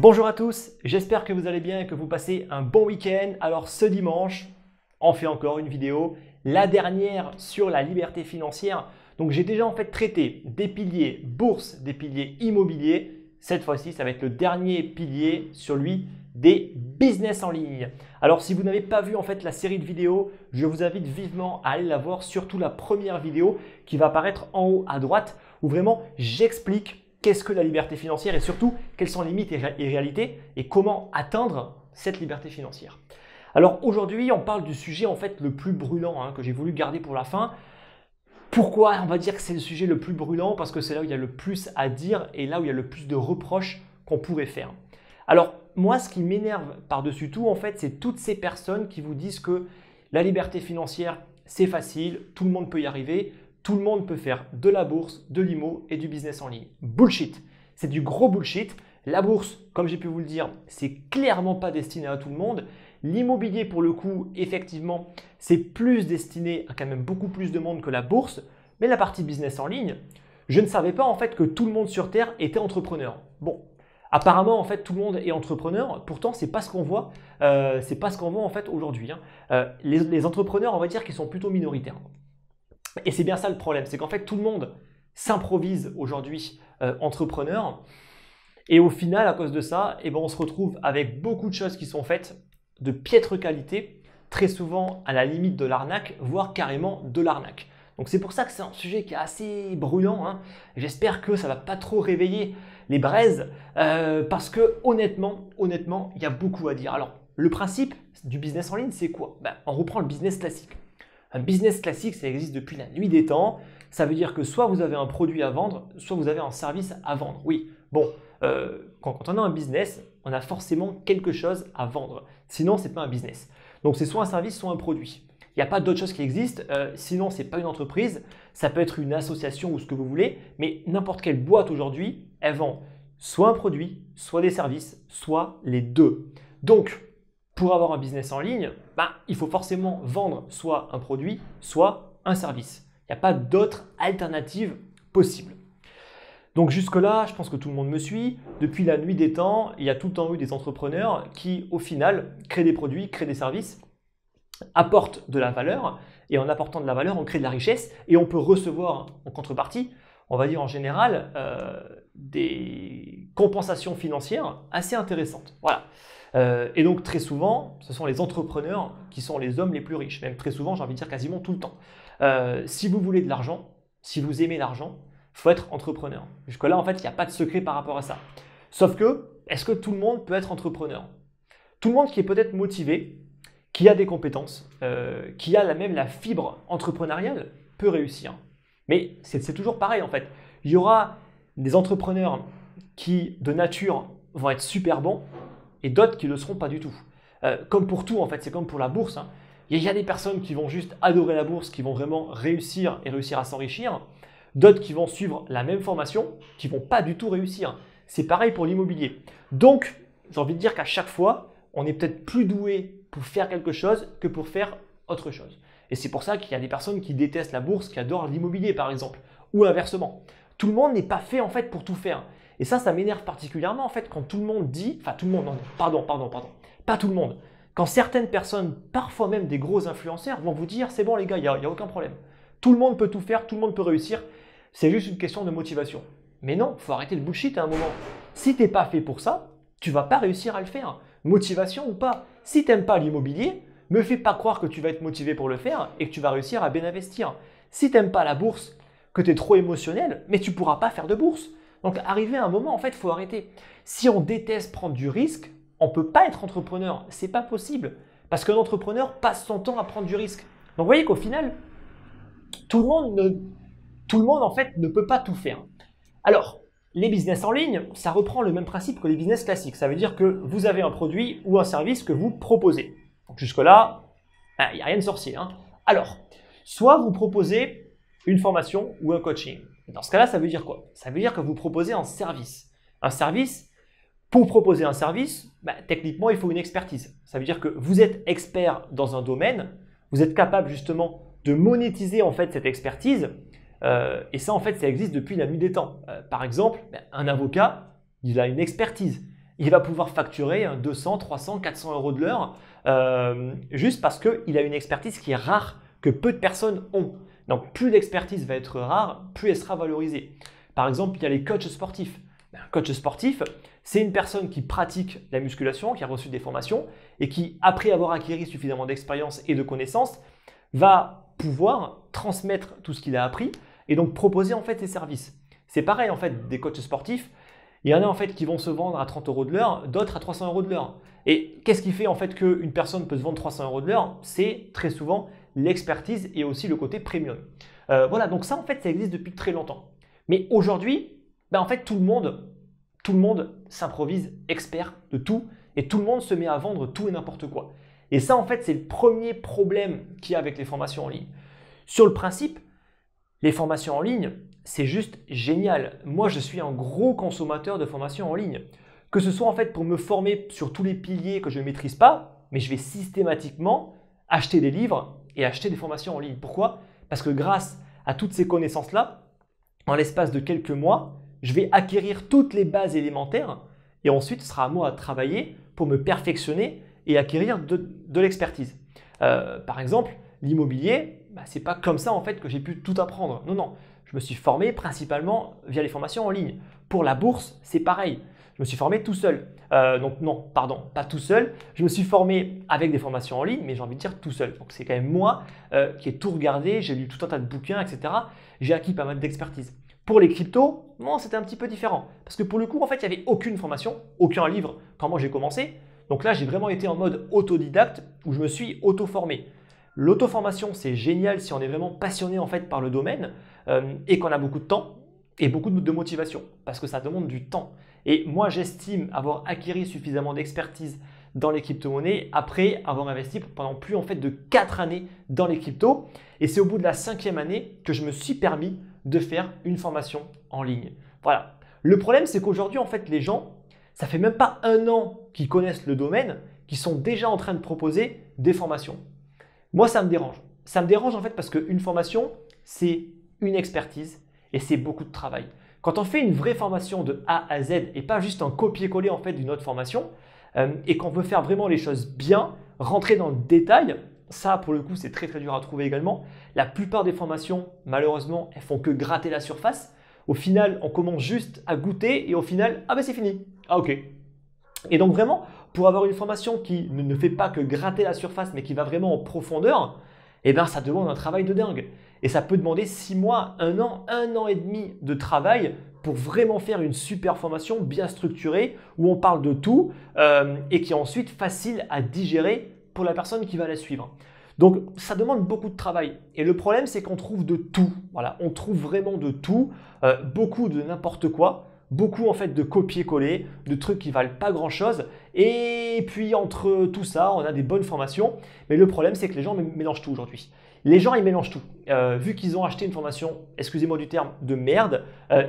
Bonjour à tous, j'espère que vous allez bien et que vous passez un bon week-end. Alors ce dimanche, on fait encore une vidéo, la dernière sur la liberté financière. Donc j'ai déjà en fait traité des piliers bourse, des piliers immobiliers. Cette fois-ci, ça va être le dernier pilier, celui des business en ligne. Alors si vous n'avez pas vu en fait la série de vidéos, je vous invite vivement à aller la voir, surtout la première vidéo qui va apparaître en haut à droite où vraiment j'explique qu'est-ce que la liberté financière et surtout quelles sont les limites et réalités et comment atteindre cette liberté financière. Alors aujourd'hui, on parle du sujet en fait le plus brûlant que j'ai voulu garder pour la fin. Pourquoi on va dire que c'est le sujet le plus brûlant? Parce que c'est là où il y a le plus à dire et là où il y a le plus de reproches qu'on pourrait faire. Alors moi, ce qui m'énerve par-dessus tout en fait, c'est toutes ces personnes qui vous disent que la liberté financière, c'est facile, tout le monde peut y arriver. Tout le monde peut faire de la bourse, de l'IMO et du business en ligne. Bullshit. C'est du gros bullshit. La bourse, comme j'ai pu vous le dire, c'est clairement pas destiné à tout le monde. L'immobilier, pour le coup, effectivement, c'est plus destiné à quand même beaucoup plus de monde que la bourse. Mais la partie business en ligne, je ne savais pas en fait que tout le monde sur Terre était entrepreneur. Bon, apparemment en fait tout le monde est entrepreneur. Pourtant, c'est pas ce qu'on voit. C'est pas ce qu'on voit en fait aujourd'hui. Les entrepreneurs, on va dire qu'ils sont plutôt minoritaires. Et c'est bien ça le problème, c'est qu'en fait tout le monde s'improvise aujourd'hui entrepreneur et au final à cause de ça, on se retrouve avec beaucoup de choses qui sont faites de piètre qualité, très souvent à la limite de l'arnaque, voire carrément de l'arnaque. Donc c'est pour ça que c'est un sujet qui est assez brûlant. J'espère que ça ne va pas trop réveiller les braises parce que honnêtement, il y a beaucoup à dire. Alors le principe du business en ligne, c'est quoi? On reprend le business classique. Un business classique, ça existe depuis la nuit des temps. Ça veut dire que soit vous avez un produit à vendre, soit vous avez un service à vendre. Oui, bon, quand on a un business, on a forcément quelque chose à vendre. Sinon, ce n'est pas un business. Donc, c'est soit un service, soit un produit. Il n'y a pas d'autre chose qui existe. Sinon, ce n'est pas une entreprise. Ça peut être une association ou ce que vous voulez. Mais n'importe quelle boîte aujourd'hui, elle vend soit un produit, soit des services, soit les deux. Donc, pour avoir un business en ligne, il faut forcément vendre soit un produit, soit un service. Il n'y a pas d'autre alternative possible. Donc jusque-là, je pense que tout le monde me suit. Depuis la nuit des temps, il y a tout le temps eu des entrepreneurs qui, au final, créent des produits, créent des services, apportent de la valeur. Et en apportant de la valeur, on crée de la richesse et on peut recevoir en contrepartie, on va dire en général, des compensations financières assez intéressantes. Voilà. Et donc très souvent, ce sont les entrepreneurs qui sont les hommes les plus riches. Même très souvent, j'ai envie de dire quasiment tout le temps. Si vous voulez de l'argent, si vous aimez l'argent, il faut être entrepreneur. Jusque-là, en fait, il n'y a pas de secret par rapport à ça. Sauf que, est-ce que tout le monde peut être entrepreneur? Tout le monde qui est peut-être motivé, qui a des compétences, qui a même la fibre entrepreneuriale, peut réussir. Mais c'est toujours pareil en fait. Il y aura des entrepreneurs qui, de nature, vont être super bons, et d'autres qui ne le seront pas du tout. Comme pour tout, en fait, c'est comme pour la bourse. Il y a des personnes qui vont juste adorer la bourse, qui vont vraiment réussir et réussir à s'enrichir. D'autres qui vont suivre la même formation, qui ne vont pas du tout réussir. C'est pareil pour l'immobilier. Donc, j'ai envie de dire qu'à chaque fois, on est peut-être plus doué pour faire quelque chose que pour faire autre chose. Et c'est pour ça qu'il y a des personnes qui détestent la bourse, qui adorent l'immobilier par exemple, ou inversement. Tout le monde n'est pas fait en fait pour tout faire. Et ça m'énerve particulièrement en fait quand tout le monde dit, enfin tout le monde, non, pardon, pas tout le monde. Quand certaines personnes, parfois même des gros influenceurs, vont vous dire c'est bon les gars, il n'y a aucun problème. Tout le monde peut tout faire, tout le monde peut réussir. C'est juste une question de motivation. Mais non, il faut arrêter le bullshit à un moment. Si tu n'es pas fait pour ça, tu ne vas pas réussir à le faire. Motivation ou pas. Si tu n'aimes pas l'immobilier, me fais pas croire que tu vas être motivé pour le faire et que tu vas réussir à bien investir. Si tu n'aimes pas la bourse, que tu es trop émotionnel, mais tu ne pourras pas faire de bourse. Donc, arrivé à un moment, en fait, il faut arrêter. Si on déteste prendre du risque, on ne peut pas être entrepreneur. Ce n'est pas possible. Parce qu'un entrepreneur passe son temps à prendre du risque. Donc, vous voyez qu'au final, tout le monde, en fait, ne peut pas tout faire. Alors, les business en ligne, ça reprend le même principe que les business classiques. Ça veut dire que vous avez un produit ou un service que vous proposez. Donc, jusque-là, il n'y a rien de sorcier. Alors, soit vous proposez une formation ou un coaching. Dans ce cas-là, ça veut dire quoi? Ça veut dire que vous proposez un service. Un service, pour proposer un service, techniquement, il faut une expertise. Ça veut dire que vous êtes expert dans un domaine, vous êtes capable justement de monétiser en fait cette expertise. Et ça, en fait, ça existe depuis la nuit des temps. Par exemple, un avocat, il a une expertise. Il va pouvoir facturer 200, 300, 400 euros de l'heure juste parce qu'il a une expertise qui est rare, que peu de personnes ont. Donc, plus l'expertise va être rare, plus elle sera valorisée. Par exemple, il y a les coachs sportifs. Un coach sportif, c'est une personne qui pratique la musculation, qui a reçu des formations et qui, après avoir acquis suffisamment d'expérience et de connaissances, va pouvoir transmettre tout ce qu'il a appris et donc proposer en fait ses services. C'est pareil en fait des coachs sportifs. Il y en a en fait qui vont se vendre à 30 euros de l'heure, d'autres à 300 euros de l'heure. Et qu'est-ce qui fait en fait qu'une personne peut se vendre 300 euros de l'heure? C'est très souvent l'expertise et aussi le côté premium. Voilà, donc ça en fait ça existe depuis très longtemps. Mais aujourd'hui, en fait tout le monde s'improvise expert de tout et tout le monde se met à vendre tout et n'importe quoi. Et ça en fait c'est le premier problème qu'il y a avec les formations en ligne. Sur le principe, les formations en ligne, c'est juste génial. Moi, je suis un gros consommateur de formations en ligne. Que ce soit en fait pour me former sur tous les piliers que je ne maîtrise pas, mais je vais systématiquement acheter des livres et acheter des formations en ligne. Pourquoi? Parce que grâce à toutes ces connaissances-là, en l'espace de quelques mois, je vais acquérir toutes les bases élémentaires et ensuite, ce sera à moi de travailler pour me perfectionner et acquérir de l'expertise. Par exemple, l'immobilier, c'est pas comme ça en fait que j'ai pu tout apprendre. Non, non, je me suis formé principalement via les formations en ligne. Pour la bourse, c'est pareil. Je me suis formé tout seul. Donc non, pardon, pas tout seul. Je me suis formé avec des formations en ligne, mais j'ai envie de dire tout seul. Donc c'est quand même moi qui ai tout regardé, j'ai lu tout un tas de bouquins, etc. J'ai acquis pas mal d'expertise. Pour les cryptos, non, c'était un petit peu différent. Parce que pour le coup, en fait, il n'y avait aucune formation, aucun livre quand moi j'ai commencé. Donc là, j'ai vraiment été en mode autodidacte où je me suis auto-formé. L'auto-formation, c'est génial si on est vraiment passionné en fait par le domaine et qu'on a beaucoup de temps et beaucoup de motivation parce que ça demande du temps. Et moi, j'estime avoir acquis suffisamment d'expertise dans les crypto-monnaies après avoir investi pendant plus en fait de 4 années dans les cryptos. Et c'est au bout de la 5e année que je me suis permis de faire une formation en ligne. Voilà. Le problème, c'est qu'aujourd'hui, en fait, les gens, ça fait même pas 1 an qu'ils connaissent le domaine, qu'ils sont déjà en train de proposer des formations. Moi, ça me dérange. Ça me dérange en fait parce qu'une formation, c'est une expertise et c'est beaucoup de travail. Quand on fait une vraie formation de A à Z et pas juste un copier-coller en fait d'une autre formation et qu'on veut faire vraiment les choses bien, rentrer dans le détail, ça pour le coup c'est très très dur à trouver également. La plupart des formations, malheureusement, elles font que gratter la surface. Au final, on commence juste à goûter et au final, ah ben c'est fini. Ah ok. Et donc vraiment, pour avoir une formation qui ne fait pas que gratter la surface, mais qui va vraiment en profondeur, eh ben, ça demande un travail de dingue. Et ça peut demander 6 mois, 1 an et demi de travail pour vraiment faire une super formation bien structurée où on parle de tout et qui est ensuite facile à digérer pour la personne qui va la suivre. Donc, ça demande beaucoup de travail. Et le problème, c'est qu'on trouve de tout. Voilà, on trouve vraiment de tout, beaucoup de n'importe quoi. Beaucoup en fait de copier-coller, de trucs qui valent pas grand-chose. Et puis entre tout ça, on a des bonnes formations. Mais le problème, c'est que les gens mélangent tout aujourd'hui. Les gens, ils mélangent tout. Vu qu'ils ont acheté une formation, excusez-moi du terme, de merde,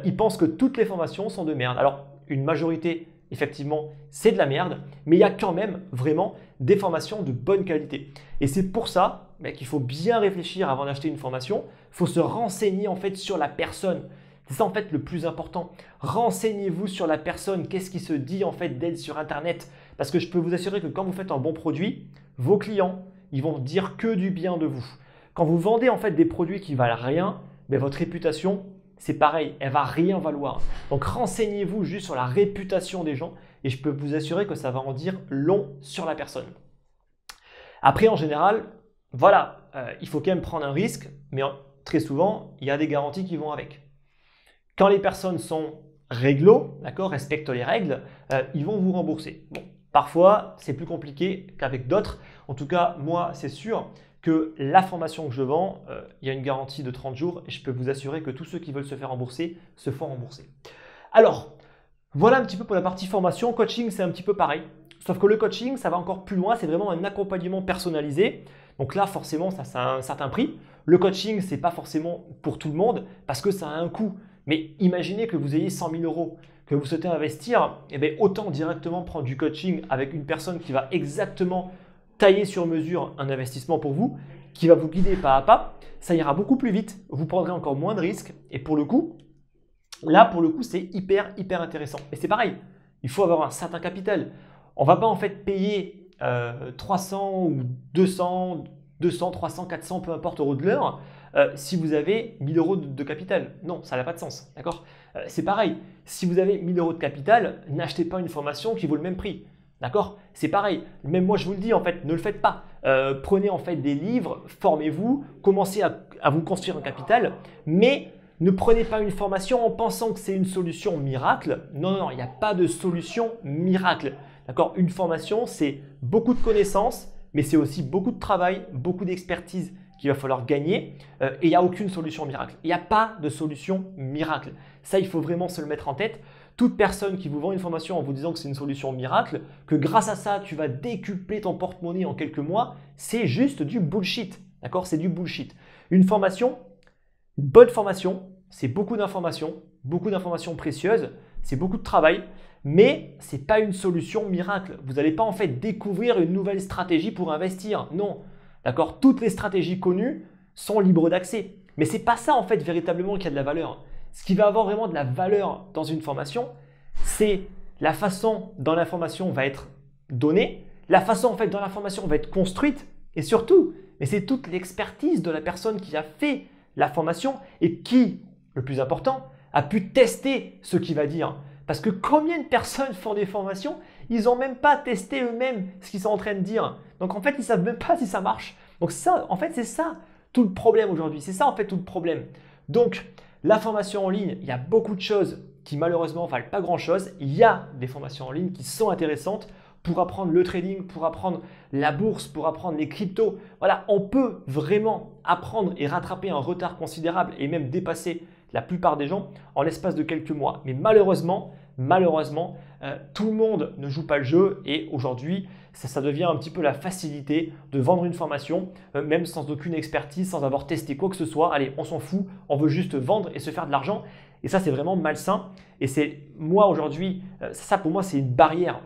ils pensent que toutes les formations sont de merde. Alors, une majorité, effectivement, c'est de la merde. Mais il y a quand même vraiment des formations de bonne qualité. Et c'est pour ça qu'il faut bien réfléchir avant d'acheter une formation. Il faut se renseigner en fait sur la personne. C'est ça en fait le plus important. Renseignez-vous sur la personne, qu'est-ce qui se dit en fait d'elle sur Internet. Parce que je peux vous assurer que quand vous faites un bon produit, vos clients, ils vont dire que du bien de vous. Quand vous vendez en fait des produits qui valent rien, votre réputation, c'est pareil, elle va rien valoir. Donc renseignez-vous juste sur la réputation des gens et je peux vous assurer que ça va en dire long sur la personne. Après en général, voilà, il faut quand même prendre un risque, mais très souvent, il y a des garanties qui vont avec. Quand les personnes sont réglo, d'accord, respectent les règles, ils vont vous rembourser. Bon, parfois, c'est plus compliqué qu'avec d'autres. En tout cas, moi, c'est sûr que la formation que je vends, il y a une garantie de 30 jours et je peux vous assurer que tous ceux qui veulent se faire rembourser se font rembourser. Alors, voilà un petit peu pour la partie formation. Coaching, c'est un petit peu pareil. Sauf que le coaching, ça va encore plus loin. C'est vraiment un accompagnement personnalisé. Donc là, forcément, ça a un certain prix. Le coaching, ce n'est pas forcément pour tout le monde parce que ça a un coût. Mais imaginez que vous ayez 100 000 euros, que vous souhaitez investir, autant directement prendre du coaching avec une personne qui va exactement tailler sur mesure un investissement pour vous qui va vous guider pas à pas, ça ira beaucoup plus vite, vous prendrez encore moins de risques et pour le coup, c'est hyper intéressant. Et c'est pareil, il faut avoir un certain capital. On ne va pas en fait payer 300 ou 200, 300, 400, peu importe euros de l'heure si vous avez 1000 euros de capital. Non, ça n'a pas de sens. D'accord. C'est pareil, si vous avez 1000 euros de capital, n'achetez pas une formation qui vaut le même prix. D'accord. C'est pareil, même moi je vous le dis en fait, ne le faites pas. Prenez en fait des livres, formez-vous, commencez à vous construire un capital, mais ne prenez pas une formation en pensant que c'est une solution miracle. Non, non, non, il n'y a pas de solution miracle. D'accord. Une formation, c'est beaucoup de connaissances, mais c'est aussi beaucoup de travail, beaucoup d'expertise qu'il va falloir gagner et il n'y a aucune solution miracle. Il n'y a pas de solution miracle. Ça, il faut vraiment se le mettre en tête. Toute personne qui vous vend une formation en vous disant que c'est une solution miracle, que grâce à ça, tu vas décupler ton porte-monnaie en quelques mois, c'est juste du bullshit. D'accord. C'est du bullshit. Une formation, une bonne formation, c'est beaucoup d'informations précieuses, c'est beaucoup de travail, mais ce n'est pas une solution miracle. Vous n'allez pas en fait découvrir une nouvelle stratégie pour investir. Non. D'accord. Toutes les stratégies connues sont libres d'accès. Mais ce n'est pas ça en fait véritablement qui a de la valeur. Ce qui va avoir vraiment de la valeur dans une formation, c'est la façon dont l'information va être donnée, la façon en fait dont l'information va être construite et surtout, mais c'est toute l'expertise de la personne qui a fait la formation et qui, le plus important, a pu tester ce qu'il va dire. Parce que combien de personnes font des formations, ils n'ont même pas testé eux-mêmes ce qu'ils sont en train de dire. Donc en fait, ils ne savent même pas si ça marche. Donc ça, en fait, c'est ça tout le problème aujourd'hui. C'est ça en fait tout le problème. Donc la formation en ligne, il y a beaucoup de choses qui malheureusement ne valent pas grand-chose. Il y a des formations en ligne qui sont intéressantes pour apprendre le trading, pour apprendre la bourse, pour apprendre les cryptos. Voilà, on peut vraiment apprendre et rattraper un retard considérable et même dépasser la plupart des gens en l'espace de quelques mois. Mais malheureusement, tout le monde ne joue pas le jeu et aujourd'hui, ça devient un petit peu la facilité de vendre une formation, même sans aucune expertise, sans avoir testé quoi que ce soit. Allez, on s'en fout, on veut juste vendre et se faire de l'argent. Et ça, c'est vraiment malsain. Et c'est moi aujourd'hui, ça pour moi, c'est une barrière.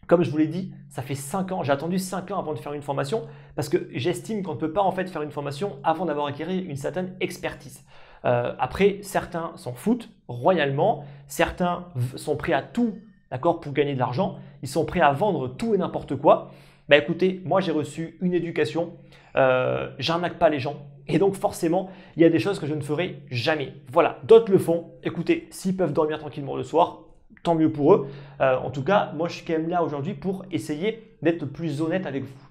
Comme je vous l'ai dit, ça fait 5 ans, j'ai attendu 5 ans avant de faire une formation parce que j'estime qu'on ne peut pas en fait faire une formation avant d'avoir acquis une certaine expertise. Après, certains s'en foutent royalement, certains sont prêts à tout, d'accord, pour gagner de l'argent, ils sont prêts à vendre tout et n'importe quoi. Bah écoutez, moi j'ai reçu une éducation, j'arnaque pas les gens et donc forcément, il y a des choses que je ne ferai jamais. Voilà, d'autres le font. Écoutez, s'ils peuvent dormir tranquillement le soir, tant mieux pour eux. En tout cas, moi, je suis quand même là aujourd'hui pour essayer d'être le plus honnête avec vous.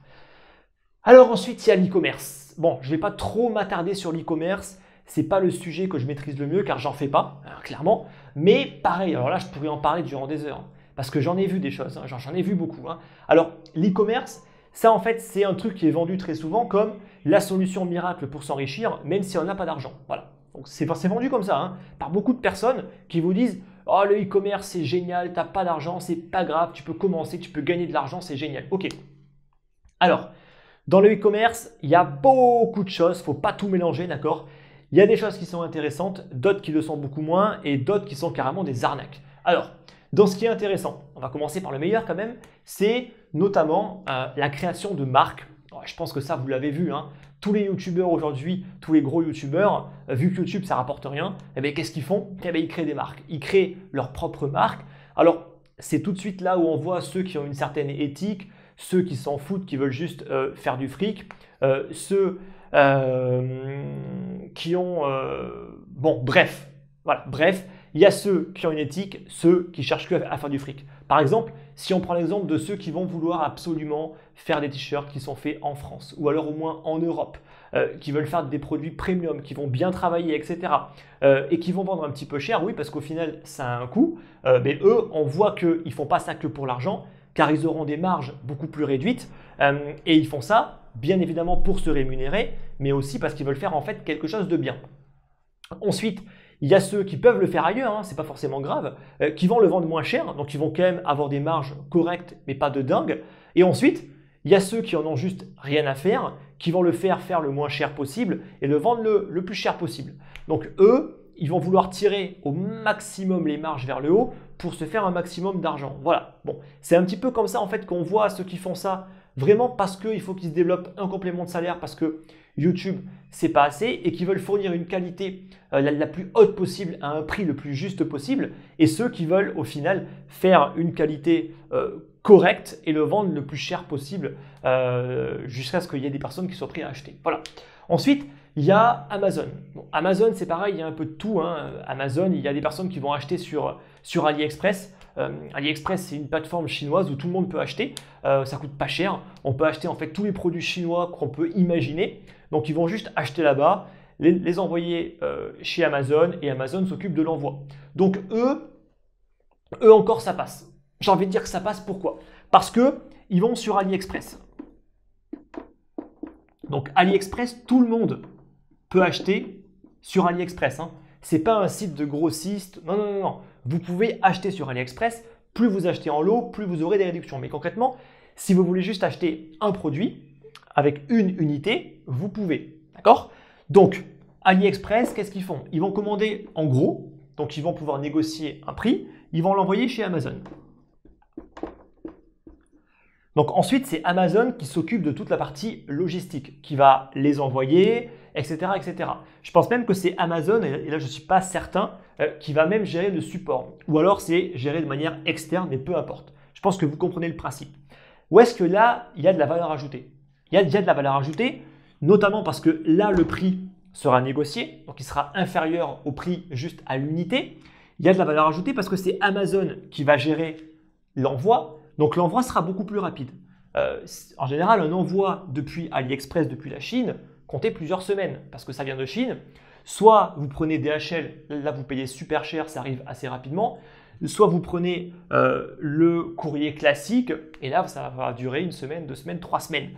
Alors ensuite, il y a l'e-commerce. Bon, je ne vais pas trop m'attarder sur l'e-commerce. Ce n'est pas le sujet que je maîtrise le mieux car j'en fais pas, clairement. Mais pareil, alors là, je pourrais en parler durant des heures parce que j'en ai vu des choses, j'en ai vu beaucoup. Alors, l'e-commerce, ça en fait, c'est un truc qui est vendu très souvent comme la solution miracle pour s'enrichir, même si on n'a pas d'argent. Voilà. Donc, c'est vendu comme ça par beaucoup de personnes qui vous disent « Oh, le e-commerce, c'est génial, tu n'as pas d'argent, c'est pas grave, tu peux commencer, tu peux gagner de l'argent, c'est génial. » Ok. Alors, dans le e-commerce, il y a beaucoup de choses, il ne faut pas tout mélanger, d'accord? Il y a des choses qui sont intéressantes, d'autres qui le sont beaucoup moins et d'autres qui sont carrément des arnaques. Alors, dans ce qui est intéressant, on va commencer par le meilleur quand même, c'est notamment la création de marques. Je pense que ça, vous l'avez vu, tous les youtubeurs aujourd'hui, tous les gros youtubeurs, vu que YouTube ça rapporte rien, eh bien, qu'est-ce qu'ils font? Eh bien, ils créent des marques, ils créent leur propre marque. Alors c'est tout de suite là où on voit ceux qui ont une certaine éthique, ceux qui s'en foutent, qui veulent juste faire du fric, ceux qui ont… bon, bref, voilà, bref, il y a ceux qui ont une éthique, ceux qui cherchent que à faire du fric. Par exemple, si on prend l'exemple de ceux qui vont vouloir absolument faire des t-shirts qui sont faits en France ou alors au moins en Europe, qui veulent faire des produits premium, qui vont bien travailler, etc. Et qui vont vendre un petit peu cher, oui, parce qu'au final, ça a un coût. Mais eux, on voit qu'ils ne font pas ça que pour l'argent, car ils auront des marges beaucoup plus réduites. Et ils font ça, bien évidemment, pour se rémunérer, mais aussi parce qu'ils veulent faire en fait quelque chose de bien. Ensuite, il y a ceux qui peuvent le faire ailleurs, c'est pas forcément grave, qui vont le vendre moins cher, donc ils vont quand même avoir des marges correctes, mais pas de dingue. Et ensuite, il y a ceux qui en ont juste rien à faire, qui vont le faire le moins cher possible et le vendre le plus cher possible. Donc eux, ils vont vouloir tirer au maximum les marges vers le haut pour se faire un maximum d'argent. Voilà, bon, c'est un petit peu comme ça en fait qu'on voit ceux qui font ça vraiment parce qu'il faut qu'ils se développent un complément de salaire, parce que YouTube, c'est pas assez et qu'ils veulent fournir une qualité la plus haute possible à un prix le plus juste possible, et ceux qui veulent au final faire une qualité correcte et le vendre le plus cher possible jusqu'à ce qu'il y ait des personnes qui soient prêtes à acheter. Voilà. Ensuite, il y a Amazon. Bon, Amazon, c'est pareil, il y a un peu de tout, hein. Amazon, il y a des personnes qui vont acheter sur AliExpress. AliExpress, c'est une plateforme chinoise où tout le monde peut acheter. Ça coûte pas cher. On peut acheter en fait tous les produits chinois qu'on peut imaginer. Donc, ils vont juste acheter là-bas, les envoyer chez Amazon et Amazon s'occupe de l'envoi. Donc, eux encore, ça passe. J'ai envie de dire que ça passe. Pourquoi? Parce qu'ils vont sur AliExpress. Donc, AliExpress, tout le monde peut acheter sur AliExpress. Hein. Ce n'est pas un site de grossiste. Non, non, non, non. Vous pouvez acheter sur AliExpress. Plus vous achetez en lot, plus vous aurez des réductions. Mais concrètement, si vous voulez juste acheter un produit avec une unité, vous pouvez. D'accord? Donc, AliExpress, qu'est-ce qu'ils font? Ils vont commander en gros. Donc, ils vont pouvoir négocier un prix. Ils vont l'envoyer chez Amazon. Donc ensuite, c'est Amazon qui s'occupe de toute la partie logistique, qui va les envoyer, etc. etc. Je pense même que c'est Amazon, et là je ne suis pas certain, qui va même gérer le support. Ou alors c'est géré de manière externe, mais peu importe. Je pense que vous comprenez le principe. Où est-ce que là, il y a de la valeur ajoutée? Il y a déjà de la valeur ajoutée, notamment parce que là, le prix sera négocié, donc il sera inférieur au prix juste à l'unité. Il y a de la valeur ajoutée parce que c'est Amazon qui va gérer l'envoi. Donc l'envoi sera beaucoup plus rapide. En général, un envoi depuis AliExpress, depuis la Chine, comptez plusieurs semaines parce que ça vient de Chine. Soit vous prenez DHL, là vous payez super cher, ça arrive assez rapidement. Soit vous prenez le courrier classique et là ça va durer une semaine, 2 semaines, 3 semaines.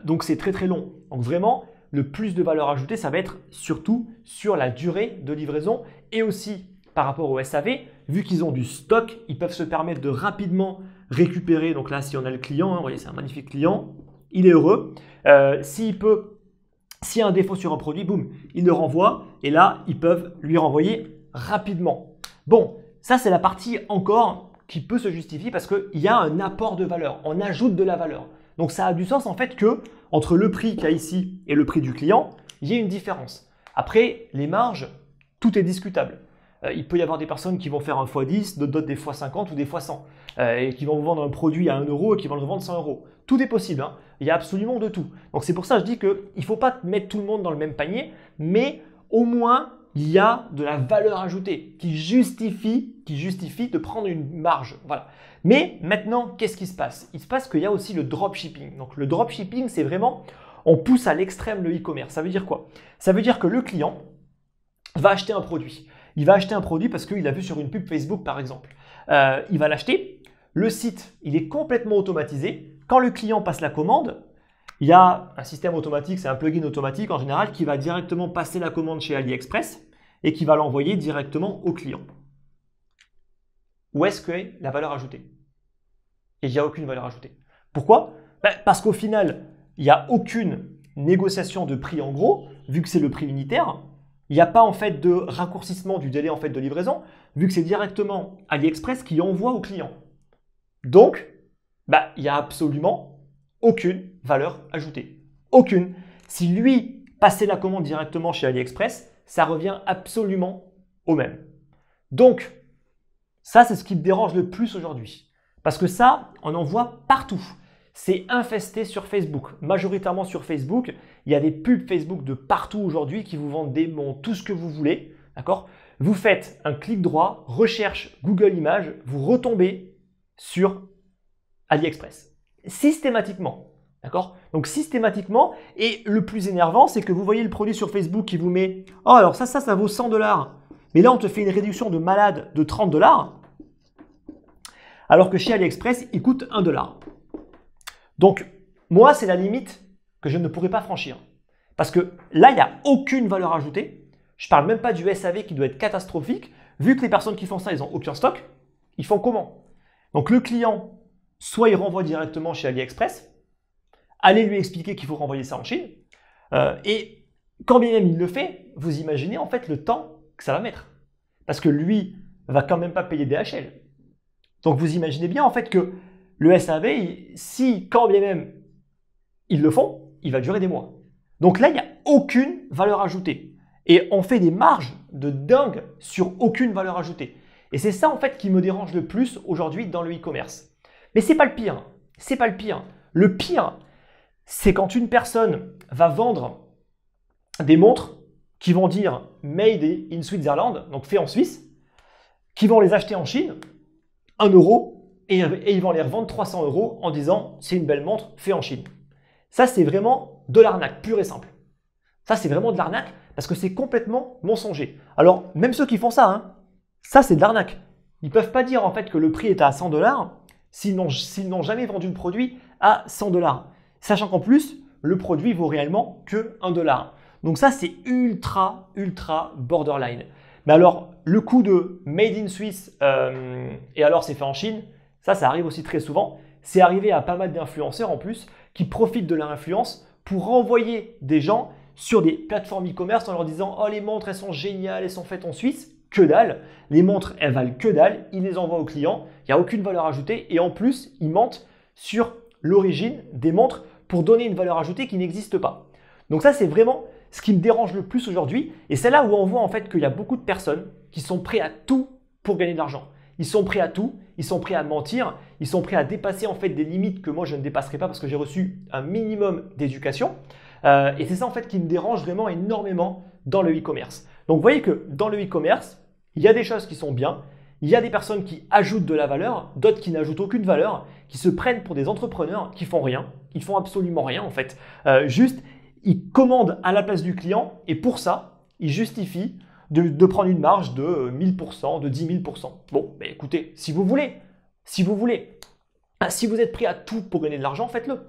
Donc c'est très très long. Donc vraiment, le plus de valeur ajoutée, ça va être surtout sur la durée de livraison et aussi par rapport au SAV, vu qu'ils ont du stock, ils peuvent se permettre de rapidement récupérer. Donc là, si on a le client, hein, vous voyez, c'est un magnifique client, il est heureux. S'il y a un défaut sur un produit, boum, il le renvoie et là, ils peuvent lui renvoyer rapidement. Bon, ça, c'est la partie encore qui peut se justifier parce qu'il y a un apport de valeur, on ajoute de la valeur. Donc, ça a du sens en fait que entre le prix qu'il y a ici et le prix du client, il y ait une différence. Après, les marges, tout est discutable. Il peut y avoir des personnes qui vont faire un x10, d'autres des x50 ou des x100 et qui vont vous vendre un produit à 1 euro et qui vont le revendre 100 euros. Tout est possible, hein. Il y a absolument de tout. Donc c'est pour ça que je dis qu'il ne faut pas mettre tout le monde dans le même panier, mais au moins il y a de la valeur ajoutée qui justifie de prendre une marge. Voilà. Mais maintenant, qu'est-ce qui se passe? Il se passe qu'il y a aussi le dropshipping. Donc le dropshipping, c'est vraiment, on pousse à l'extrême le e-commerce. Ça veut dire quoi? Ça veut dire que le client va acheter un produit. Il va acheter un produit parce qu'il a vu sur une pub Facebook par exemple. Il va l'acheter. Le site, il est complètement automatisé. Quand le client passe la commande, il y a un système automatique, c'est un plugin automatique en général qui va directement passer la commande chez AliExpress et qui va l'envoyer directement au client. Où est-ce qu'est la valeur ajoutée? Et il n'y a aucune valeur ajoutée. Pourquoi? Parce qu'au final, il n'y a aucune négociation de prix en gros, vu que c'est le prix unitaire. Il n'y a pas en fait de raccourcissement du délai en fait de livraison, vu que c'est directement AliExpress qui envoie au client. Donc, il n'y a absolument aucune valeur ajoutée. Aucune. Si lui passait la commande directement chez AliExpress, ça revient absolument au même. Donc, ça, c'est ce qui me dérange le plus aujourd'hui. Parce que ça, on en voit partout. C'est infesté sur Facebook, majoritairement sur Facebook. Il y a des pubs Facebook de partout aujourd'hui qui vous vendent des montres, tout ce que vous voulez. D'accord? Vous faites un clic droit, recherche Google Images, vous retombez sur AliExpress. Systématiquement. D'accord? Donc systématiquement. Et le plus énervant, c'est que vous voyez le produit sur Facebook qui vous met « Oh, alors ça vaut 100 $. Mais là, on te fait une réduction de malade de 30 $. Alors que chez AliExpress, il coûte 1 $. Donc, moi, c'est la limite que je ne pourrais pas franchir. Parce que là, il n'y a aucune valeur ajoutée. Je ne parle même pas du SAV qui doit être catastrophique. Vu que les personnes qui font ça, ils n'ont aucun stock, ils font comment? Donc, le client, soit il renvoie directement chez AliExpress, allez lui expliquer qu'il faut renvoyer ça en Chine. Et quand bien même il le fait, vous imaginez en fait le temps que ça va mettre. Parce que lui va quand même pas payer DHL. Donc, vous imaginez bien en fait que le SAV, si quand bien même ils le font, il va durer des mois. Donc là, il n'y a aucune valeur ajoutée. Et on fait des marges de dingue sur aucune valeur ajoutée. Et c'est ça en fait qui me dérange le plus aujourd'hui dans le e-commerce. Mais c'est pas le pire. C'est pas le pire. Le pire, c'est quand une personne va vendre des montres qui vont dire Made in Switzerland, donc fait en Suisse, qui vont les acheter en Chine, 1 euro, et ils vont les revendre 300 € en disant c'est une belle montre fait en Chine. Ça, c'est vraiment de l'arnaque pure et simple. Ça, c'est vraiment de l'arnaque parce que c'est complètement mensonger. Alors, même ceux qui font ça, hein, ça, c'est de l'arnaque. Ils ne peuvent pas dire en fait que le prix est à 100 $ s'ils n'ont jamais vendu le produit à 100 $. Sachant qu'en plus, le produit vaut réellement que 1 $. Donc ça, c'est ultra, ultra borderline. Mais alors, le coup de Made in Suisse et alors c'est fait en Chine, ça arrive aussi très souvent. C'est arrivé à pas mal d'influenceurs en plus qui profitent de leur influence pour renvoyer des gens sur des plateformes e-commerce en leur disant « Oh, les montres, elles sont géniales, elles sont faites en Suisse. » Que dalle. Les montres, elles valent que dalle. Ils les envoient aux clients. Il n'y a aucune valeur ajoutée. Et en plus, ils mentent sur l'origine des montres pour donner une valeur ajoutée qui n'existe pas. Donc ça, c'est vraiment ce qui me dérange le plus aujourd'hui. Et c'est là où on voit en fait qu'il y a beaucoup de personnes qui sont prêtes à tout pour gagner de l'argent. Ils sont prêts à tout, ils sont prêts à mentir, ils sont prêts à dépasser en fait des limites que moi je ne dépasserai pas parce que j'ai reçu un minimum d'éducation. Et c'est ça en fait qui me dérange vraiment énormément dans le e-commerce. Donc vous voyez que dans le e-commerce, il y a des choses qui sont bien, il y a des personnes qui ajoutent de la valeur, d'autres qui n'ajoutent aucune valeur, qui se prennent pour des entrepreneurs qui font rien, ils font absolument rien en fait. Juste, ils commandent à la place du client et pour ça, ils justifient de prendre une marge de 1000%, de 10 000%. Bon, ben écoutez, si vous voulez, si vous êtes prêt à tout pour gagner de l'argent, faites-le.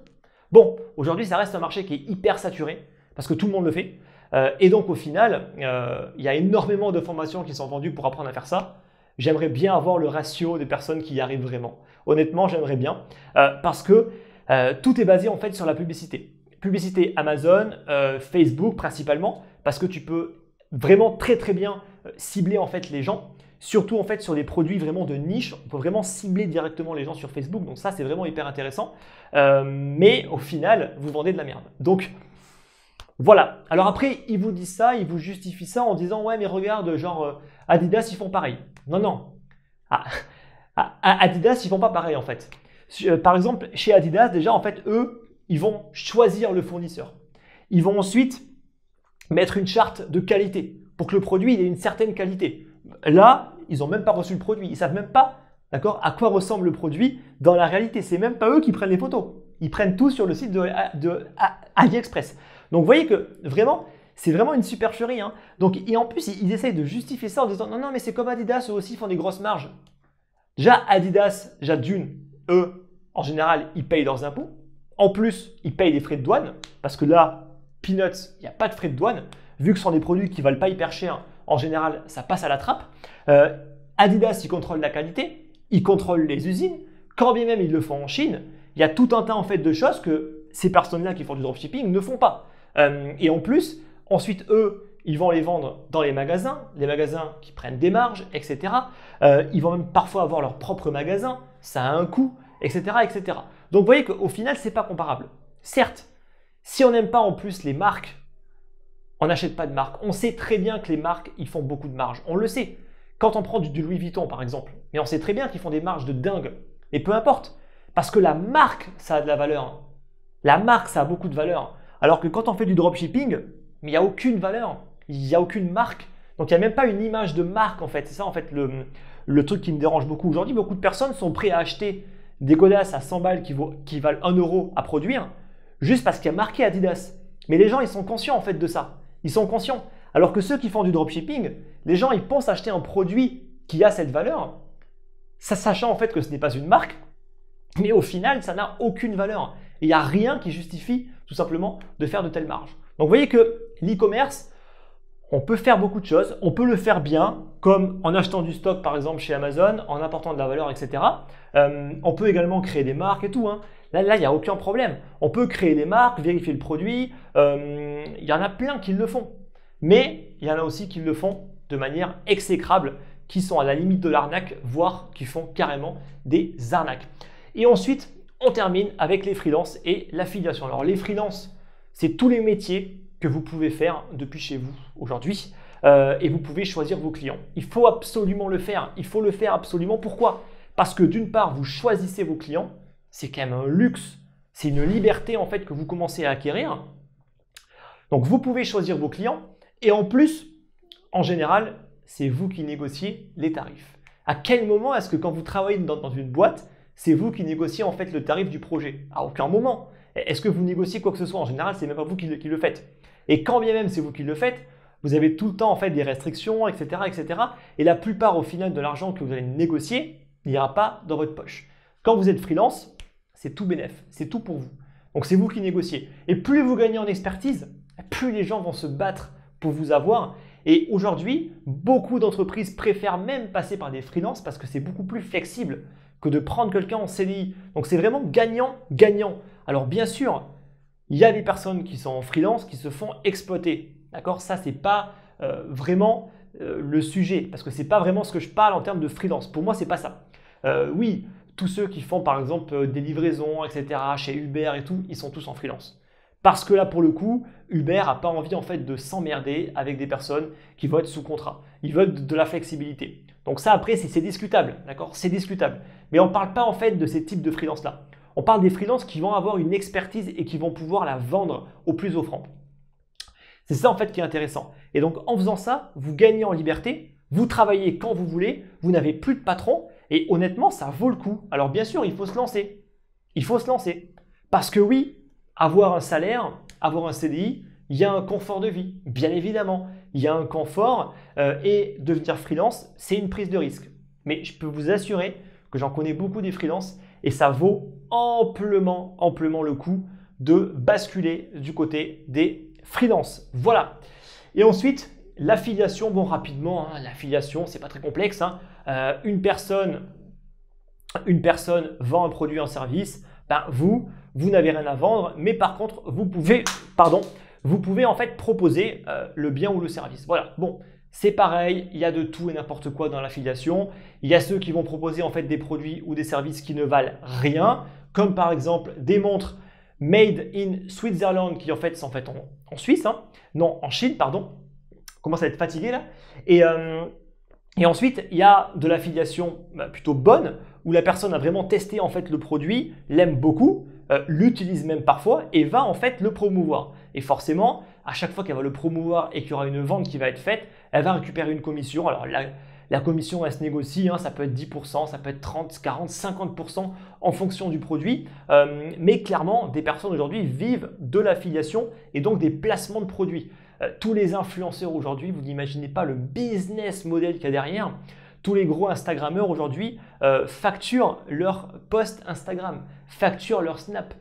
Bon, aujourd'hui, ça reste un marché qui est hyper saturé parce que tout le monde le fait. Et donc, au final, il y a énormément de formations qui sont vendues pour apprendre à faire ça. J'aimerais bien avoir le ratio des personnes qui y arrivent vraiment. Honnêtement, j'aimerais bien parce que tout est basé en fait sur la publicité. Publicité Amazon, Facebook principalement, parce que tu peux vraiment très très bien cibler en fait les gens, surtout en fait sur des produits vraiment de niche. On peut vraiment cibler directement les gens sur Facebook, donc ça c'est vraiment hyper intéressant. Mais au final, vous vendez de la merde. Donc voilà. Alors après, ils vous disent ça, ils vous justifient ça en disant ouais mais regarde, genre Adidas ils font pareil. Non non. Adidas ils font pas pareil en fait. Par exemple chez Adidas déjà en fait eux ils vont choisir le fournisseur. Ils vont ensuite mettre une charte de qualité pour que le produit ait une certaine qualité. Là, ils n'ont même pas reçu le produit. Ils ne savent même pas à quoi ressemble le produit dans la réalité. Ce n'est même pas eux qui prennent les photos. Ils prennent tout sur le site de AliExpress. Donc, vous voyez que vraiment, c'est vraiment une supercherie. Hein. Donc, et en plus, ils essayent de justifier ça en disant non, non, mais c'est comme Adidas, eux aussi font des grosses marges. Déjà, Adidas, eux, en général, ils payent leurs impôts. En plus, ils payent des frais de douane parce que là, Peanuts, il n'y a pas de frais de douane. Vu que ce sont des produits qui ne valent pas hyper cher, en général, ça passe à la trappe. Adidas, ils contrôlent la qualité, ils contrôlent les usines. Quand bien même ils le font en Chine, il y a tout un tas en fait, de choses que ces personnes-là qui font du dropshipping ne font pas. Et en plus, ensuite, eux, ils vont les vendre dans les magasins qui prennent des marges, etc. Ils vont même parfois avoir leur propre magasin, ça a un coût, etc. etc. Donc, vous voyez qu'au final, ce n'est pas comparable. Certes, si on n'aime pas en plus les marques, on n'achète pas de marque. On sait très bien que les marques, ils font beaucoup de marge. On le sait. Quand on prend du Louis Vuitton, par exemple, mais on sait très bien qu'ils font des marges de dingue. Mais peu importe, parce que la marque, ça a de la valeur. La marque, ça a beaucoup de valeur. Alors que quand on fait du dropshipping, mais il n'y a aucune valeur. Il n'y a aucune marque. Donc, il n'y a même pas une image de marque, en fait. C'est ça, en fait, le truc qui me dérange beaucoup. Aujourd'hui, beaucoup de personnes sont prêtes à acheter des godasses à 100 balles qui valent 1 euro à produire, juste parce qu'il y a marqué Adidas. Mais les gens, ils sont conscients en fait de ça. Ils sont conscients. Alors que ceux qui font du dropshipping, les gens, ils pensent acheter un produit qui a cette valeur, sachant en fait que ce n'est pas une marque, mais au final, ça n'a aucune valeur. Et il n'y a rien qui justifie tout simplement de faire de telles marges. Donc vous voyez que l'e-commerce, on peut faire beaucoup de choses. On peut le faire bien, comme en achetant du stock par exemple chez Amazon, en apportant de la valeur, etc. On peut également créer des marques et tout. Hein. Là, il n'y a aucun problème. On peut créer des marques, vérifier le produit. Il y en a plein qui le font. Mais il y en a aussi qui le font de manière exécrable, qui sont à la limite de l'arnaque, voire qui font carrément des arnaques. Et ensuite, on termine avec les freelances et l'affiliation. Alors les freelances, c'est tous les métiers que vous pouvez faire depuis chez vous aujourd'hui et vous pouvez choisir vos clients. Il faut absolument le faire. Il faut le faire absolument. Pourquoi? Parce que d'une part, vous choisissez vos clients. C'est quand même un luxe. C'est une liberté en fait que vous commencez à acquérir. Donc vous pouvez choisir vos clients et en plus, en général, c'est vous qui négociez les tarifs. À quel moment est-ce que quand vous travaillez dans une boîte, c'est vous qui négociez en fait le tarif du projet? À aucun moment. Est-ce que vous négociez quoi que ce soit? En général, c'est même pas vous qui le faites. Et quand bien même c'est vous qui le faites, vous avez tout le temps en fait des restrictions, etc., etc. Et la plupart au final de l'argent que vous allez négocier n'ira pas dans votre poche. Quand vous êtes freelance, c'est tout bénef, c'est tout pour vous. Donc c'est vous qui négociez. Et plus vous gagnez en expertise, plus les gens vont se battre pour vous avoir. Et aujourd'hui, beaucoup d'entreprises préfèrent même passer par des freelances parce que c'est beaucoup plus flexible que de prendre quelqu'un en CDI. Donc c'est vraiment gagnant-gagnant. Alors bien sûr, il y a des personnes qui sont en freelance qui se font exploiter. D'accord? Ça, ce n'est pas vraiment le sujet parce que ce n'est pas vraiment ce que je parle en termes de freelance. Pour moi, ce n'est pas ça. Oui, tous ceux qui font par exemple des livraisons, etc. chez Uber et tout, ils sont tous en freelance. Parce que là, pour le coup, Uber n'a pas envie en fait de s'emmerder avec des personnes qui vont être sous contrat. Ils veulent de la flexibilité. Donc ça, après, c'est discutable, d'accord? C'est discutable. Mais on ne parle pas en fait de ces types de freelance-là. On parle des freelances qui vont avoir une expertise et qui vont pouvoir la vendre au plus offrant. C'est ça en fait qui est intéressant. Et donc en faisant ça, vous gagnez en liberté, vous travaillez quand vous voulez, vous n'avez plus de patron et honnêtement, ça vaut le coup. Alors bien sûr, il faut se lancer. Il faut se lancer. Parce que oui, avoir un salaire, avoir un CDI, il y a un confort de vie, bien évidemment. Il y a un confort et devenir freelance, c'est une prise de risque. Mais je peux vous assurer que j'en connais beaucoup des freelances et ça vaut amplement le coup de basculer du côté des freelances. Voilà. Et ensuite, l'affiliation, bon rapidement, hein, l'affiliation, c'est pas très complexe. Hein. Une personne vend un produit, un service, ben vous n'avez rien à vendre, mais par contre, vous pouvez en fait proposer le bien ou le service. Voilà, bon, c'est pareil, il y a de tout et n'importe quoi dans l'affiliation. Il y a ceux qui vont proposer en fait des produits ou des services qui ne valent rien, comme par exemple des montres made in Switzerland qui en fait sont faites en Suisse, hein. Non, en Chine, pardon. Commence à être fatigué là. Et ensuite, il y a de l'affiliation plutôt bonne où la personne a vraiment testé en fait le produit, l'aime beaucoup, l'utilise même parfois et va en fait le promouvoir. Et forcément, à chaque fois qu'elle va le promouvoir et qu'il y aura une vente qui va être faite, elle va récupérer une commission. Alors la commission, elle se négocie, hein, ça peut être 10%, ça peut être 30, 40, 50% en fonction du produit. Mais clairement, des personnes aujourd'hui vivent de l'affiliation et donc des placements de produits. Tous les influenceurs aujourd'hui, vous n'imaginez pas le business model qu'il y a derrière. Tous les gros Instagrammeurs aujourd'hui facturent leurs posts Instagram, facturent leur Snap.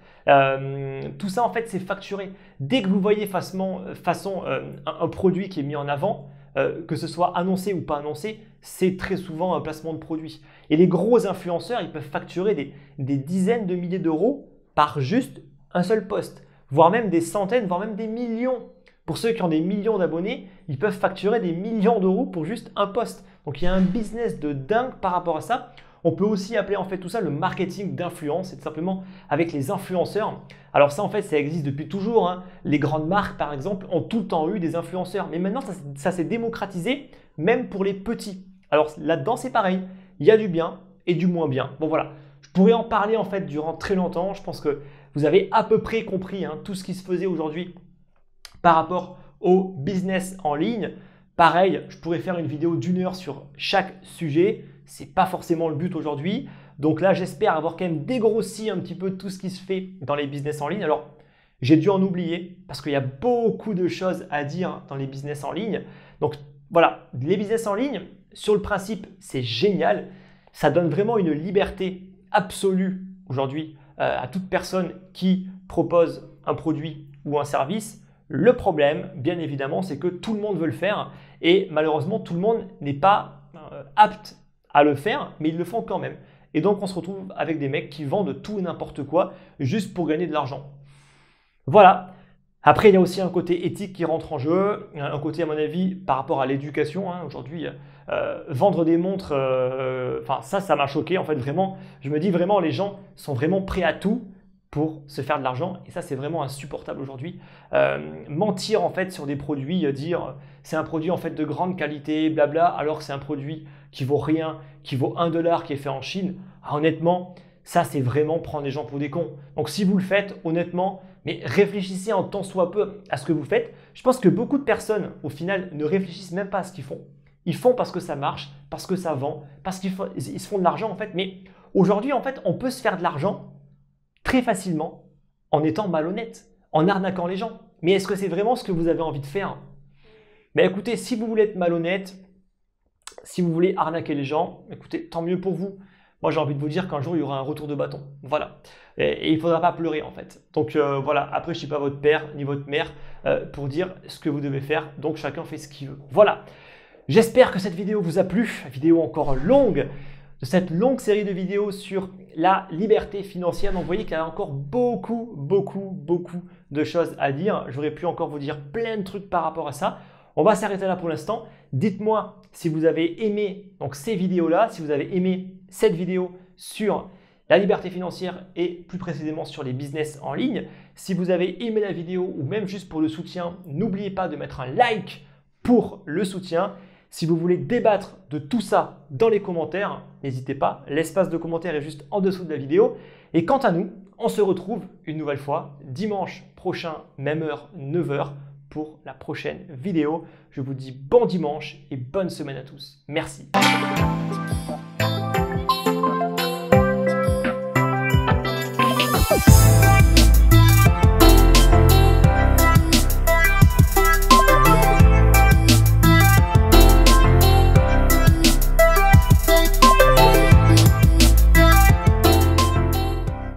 Tout ça, en fait, c'est facturé. Dès que vous voyez un produit qui est mis en avant, que ce soit annoncé ou pas annoncé, c'est très souvent un placement de produit. Et les gros influenceurs, ils peuvent facturer des dizaines de milliers d'euros par juste un seul post, voire même des centaines, voire même des millions. Pour ceux qui ont des millions d'abonnés, ils peuvent facturer des millions d'euros pour juste un post. Donc il y a un business de dingue par rapport à ça. On peut aussi appeler en fait tout ça le marketing d'influence, c'est tout simplement avec les influenceurs. Alors ça en fait ça existe depuis toujours, hein. Les grandes marques par exemple ont tout le temps eu des influenceurs, mais maintenant ça s'est démocratisé même pour les petits. Alors là-dedans c'est pareil, il y a du bien et du moins bien. Bon voilà, je pourrais en parler en fait durant très longtemps, je pense que vous avez à peu près compris hein, tout ce qui se faisait aujourd'hui par rapport au business en ligne. Pareil, je pourrais faire une vidéo d'1 heure sur chaque sujet. Ce n'est pas forcément le but aujourd'hui. Donc là, j'espère avoir quand même dégrossi un petit peu tout ce qui se fait dans les business en ligne. Alors, j'ai dû en oublier parce qu'il y a beaucoup de choses à dire dans les business en ligne. Donc voilà, les business en ligne, sur le principe, c'est génial. Ça donne vraiment une liberté absolue aujourd'hui à toute personne qui propose un produit ou un service. Le problème, bien évidemment, c'est que tout le monde veut le faire et malheureusement, tout le monde n'est pas apte à le faire, mais ils le font quand même. Et donc, on se retrouve avec des mecs qui vendent tout et n'importe quoi juste pour gagner de l'argent. Voilà. Après, il y a aussi un côté éthique qui rentre en jeu, un côté à mon avis par rapport à l'éducation. Aujourd'hui, vendre des montres, enfin ça m'a choqué en fait vraiment. Je me dis vraiment les gens sont vraiment prêts à tout pour se faire de l'argent et ça c'est vraiment insupportable aujourd'hui. Mentir en fait sur des produits, dire c'est un produit en fait de grande qualité, blabla, alors que c'est un produit qui vaut rien, qui vaut 1 $, qui est fait en Chine. Ah, honnêtement, ça c'est vraiment prendre les gens pour des cons. Donc si vous le faites, honnêtement, mais réfléchissez en tant soit peu à ce que vous faites. Je pense que beaucoup de personnes, au final, ne réfléchissent même pas à ce qu'ils font. Ils font parce que ça marche, parce que ça vend, parce qu'ils se font de l'argent en fait. Mais aujourd'hui, en fait, on peut se faire de l'argent très facilement en étant malhonnête, en arnaquant les gens. Mais est-ce que c'est vraiment ce que vous avez envie de faire? Mais écoutez, si vous voulez être malhonnête, si vous voulez arnaquer les gens, écoutez, tant mieux pour vous. Moi, j'ai envie de vous dire qu'un jour, il y aura un retour de bâton. Voilà. Et il ne faudra pas pleurer, en fait. Donc, voilà. Après, je ne suis pas votre père ni votre mère pour dire ce que vous devez faire. Donc, chacun fait ce qu'il veut. Voilà. J'espère que cette vidéo vous a plu. Vidéo encore longue de cette longue série de vidéos sur la liberté financière. Donc, vous voyez qu'il y a encore beaucoup de choses à dire. J'aurais pu encore vous dire plein de trucs par rapport à ça. On va s'arrêter là pour l'instant. Dites-moi si vous avez aimé donc, ces vidéos-là, si vous avez aimé cette vidéo sur la liberté financière et plus précisément sur les business en ligne. Si vous avez aimé la vidéo ou même juste pour le soutien, n'oubliez pas de mettre un like pour le soutien. Si vous voulez débattre de tout ça dans les commentaires, n'hésitez pas. L'espace de commentaires est juste en dessous de la vidéo. Et quant à nous, on se retrouve une nouvelle fois dimanche prochain, même heure, 9 h pour la prochaine vidéo. Je vous dis bon dimanche et bonne semaine à tous. Merci.